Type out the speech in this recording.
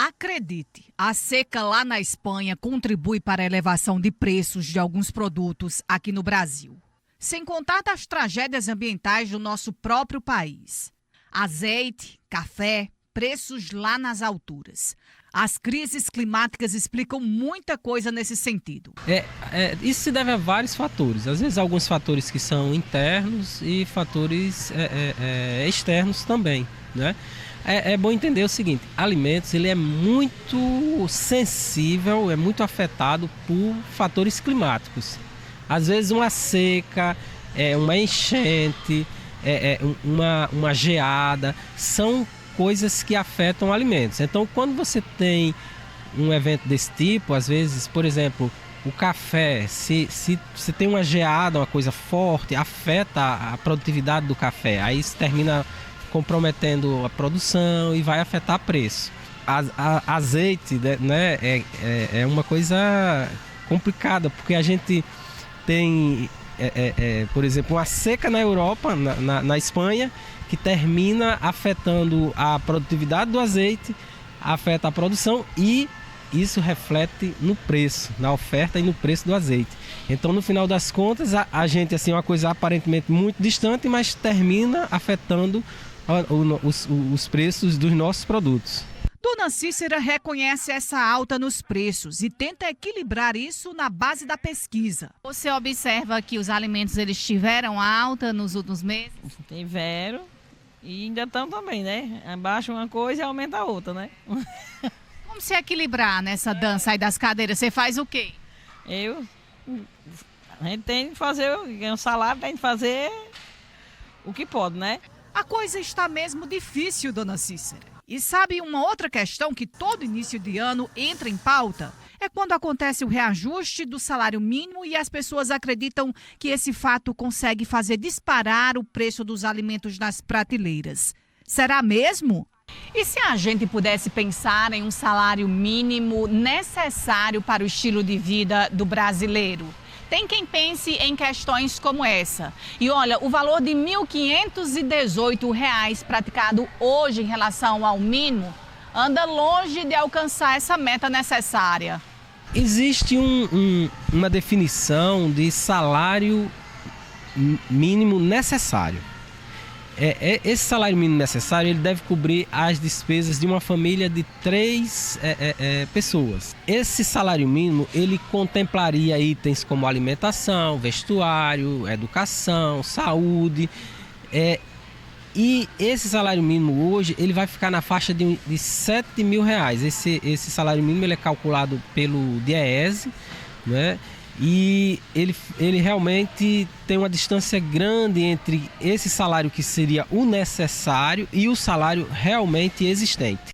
Acredite, a seca lá na Espanha contribui para a elevação de preços de alguns produtos aqui no Brasil. Sem contar das tragédias ambientais do nosso próprio país. Azeite, café, preços lá nas alturas. As crises climáticas explicam muita coisa nesse sentido. Isso se deve a vários fatores. Às vezes alguns fatores que são internos e fatores externos também, né? É bom entender o seguinte: alimentos ele é muito sensível, é muito afetado por fatores climáticos. Às vezes uma seca, uma enchente, uma geada, são coisas que afetam alimentos. Então, quando você tem um evento desse tipo, às vezes, por exemplo, o café, se tem uma geada, uma coisa forte, afeta a produtividade do café. Aí isso termina comprometendo a produção e vai afetar o preço. Azeite, né, é uma coisa complicada, porque a gente tem, por exemplo, uma seca na Europa, na Espanha, que termina afetando a produtividade do azeite, afeta a produção e isso reflete no preço, na oferta e no preço do azeite. Então, no final das contas, a gente, assim, é uma coisa aparentemente muito distante, mas termina afetando os preços dos nossos produtos. Dona Cícera reconhece essa alta nos preços e tenta equilibrar isso na base da pesquisa. Você observa que os alimentos eles tiveram alta nos últimos meses? Tiveram e ainda estão também, né? Abaixa uma coisa e aumenta a outra, né? Como se equilibrar nessa dança aí das cadeiras? Você faz o quê? A gente tem que fazer, ganhar um salário, tem que fazer o que pode, né? A coisa está mesmo difícil, Dona Cícera. E sabe uma outra questão que todo início de ano entra em pauta? É quando acontece o reajuste do salário mínimo e as pessoas acreditam que esse fato consegue fazer disparar o preço dos alimentos nas prateleiras. Será mesmo? E se a gente pudesse pensar em um salário mínimo necessário para o estilo de vida do brasileiro? Tem quem pense em questões como essa. E olha, o valor de R$ 1.518 praticado hoje em relação ao mínimo anda longe de alcançar essa meta necessária. Existe uma definição de salário mínimo necessário. Esse salário mínimo necessário ele deve cobrir as despesas de uma família de 3 pessoas. Esse salário mínimo ele contemplaria itens como alimentação, vestuário, educação, saúde. E esse salário mínimo hoje ele vai ficar na faixa de R$ 7.000. Esse salário mínimo ele é calculado pelo DIEESE, né? E ele realmente tem uma distância grande entre esse salário que seria o necessário e o salário realmente existente.